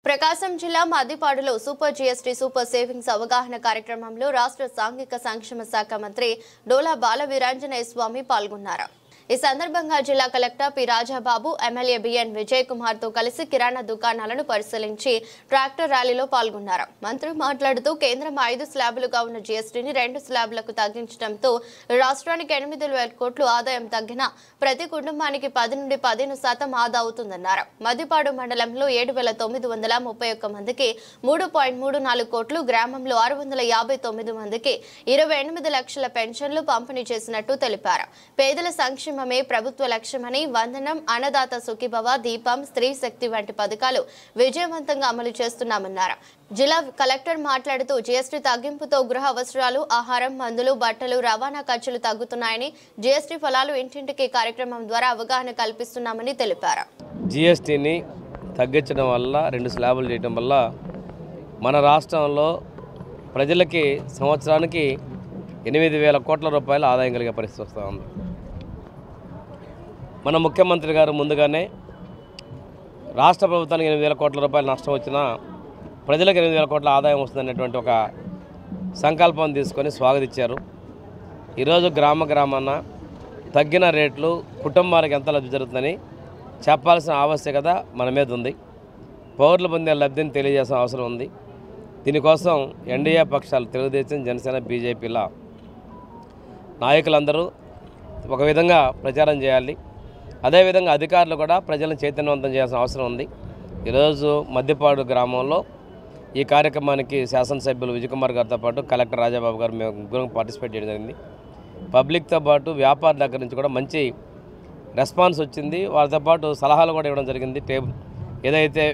ప్రకాశం జిల్లా మద్దిపాడులో super GST super savings అవగాహన కార్యక్రమంలో రాష్ట్ర సాంఘిక సంక్షేమ శాఖ మంత్రి డోలా బాల వీరాంజనేయ స్వామి పాల్గొన్నారు. ఈ సందర్భంగా జిల్లా collector P Rajababu, MLA B N Vijay Kumar తో కలిసి కిరాణా దుకాణాలను పరిశీలించి ట్రాక్టర్ ర్యాలీలో పాల్గొన్నారు. మంత్రి మాట్లాడుతూ కేంద్రం 5 స్లాబులుగా ఉన్న జీఎస్టీని 2 స్లాబులకు తగ్గించడంతో రాష్ట్రానికి 8,000 కోట్లు ఆదాయం తగ్గినా ప్రతి కుటుంబానికి 10 నుండి 15% ఆదా అవుతుందన్నారు. మద్దిపాడు మండలంలో 7,931 మందికి 3.34 కోట్లు, గ్రామంలో 659 మందికి 28 లక్షల పెన్షన్లు పంపిణీ చేసినట్టు తెలిపారు. పేదల సంక్షేమ ప్రభుత్వ లక్ష్యమని వందనం, అన్నదాత సుఖీభవ, దీపం, స్త్రీ శక్తి వంటి పథకాలు విజయవంతంగా అమలు చేస్తున్నామన్నారు. జిల్లా కలెక్టర్ మాట్లాడుతూ జీఎస్టీ తగ్గింపుతో గృహ అవసరాలు, ఆహారం, మందులు, బట్టలు, రవాణా ఖర్చులు తగ్గుతున్నాయని, జీఎస్టీ ఫలాలు ఇంటింటికి కార్యక్రమం ద్వారా అవగాహన కల్పిస్తున్నామని తెలిపారు. జీఎస్టీని తగ్గించడం వల్ల 2 స్లాబులు చేయడం వల్ల మన రాష్ట్రంలో ప్రజలకి సంవత్సరానికి 8,000 కోట్ల రూపాయల ఆదాయం కలిగే పరిస్థితి వస్తూ ఉంది. మన ముఖ్యమంత్రి గారు ముందుగానే రాష్ట్ర ప్రభుత్వానికి 8,000 కోట్ల రూపాయల నష్టం వచ్చినా ప్రజలకు 8,000 కోట్ల ఆదాయం వస్తుందనేటువంటి ఒక సంకల్పం తీసుకొని స్వాగతించారు. ఈరోజు గ్రామాన తగ్గిన రేట్లు కుటుంబానికి ఎంత లబ్ధి జరుగుతుందని చెప్పాల్సిన ఆవశ్యకత మన మీద ఉంది. పౌరులు పొందే లబ్ధిని తెలియజేసిన అవసరం ఉంది. దీనికోసం ఎన్డీఏ పక్షాలు తెలుగుదేశం, జనసేన, బీజేపీల నాయకులందరూ ఒక విధంగా ప్రచారం చేయాలి. అదేవిధంగా అధికారులు కూడా ప్రజలను చైతన్యవంతం చేయాల్సిన అవసరం ఉంది. ఈరోజు మద్దిపాడు గ్రామంలో ఈ కార్యక్రమానికి శాసనసభ్యులు విజయ్ కుమార్ గారితో పాటు కలెక్టర్ రాజాబాబు గారు మేము ముగ్గురం పార్టిసిపేట్ చేయడం జరిగింది. పబ్లిక్తో పాటు వ్యాపారుల దగ్గర నుంచి కూడా మంచి రెస్పాన్స్ వచ్చింది. వాళ్ళతో పాటు సలహాలు కూడా ఇవ్వడం జరిగింది. ఏదైతే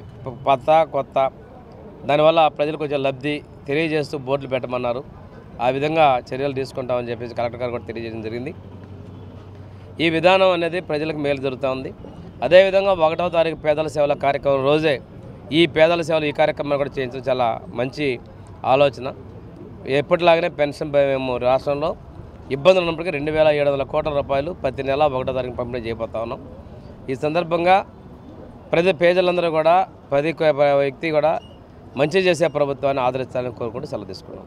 కొత్త దానివల్ల ప్రజలకు కొంచెం లబ్ధి తెలియజేస్తూ బోర్డులు పెట్టమన్నారు. ఆ విధంగా చర్యలు తీసుకుంటామని చెప్పేసి కలెక్టర్ గారు కూడా తెలియజేయడం జరిగింది. ఈ విధానం అనేది ప్రజలకు మేలు జరుగుతూ ఉంది. అదేవిధంగా 1వ తారీఖు పేదల సేవల కార్యక్రమం రోజే ఈ పేదల సేవలు ఈ కార్యక్రమాన్ని కూడా చేయించడం చాలా మంచి ఆలోచన. ఎప్పటిలాగానే పెన్షన్ మేము రాష్ట్రంలో ఇబ్బందులు ఉన్నప్పటికీ 2,700 కోట్ల రూపాయలు ప్రతి నెల 1వ తారీఖు పంపిణీ చేయబోతా ఉన్నాం. ఈ సందర్భంగా పేదలందరూ కూడా ప్రతి వ్యక్తి కూడా మంచి చేసే ప్రభుత్వాన్ని ఆదరించాలని కోరుకుంటూ సెలవు తీసుకున్నాం.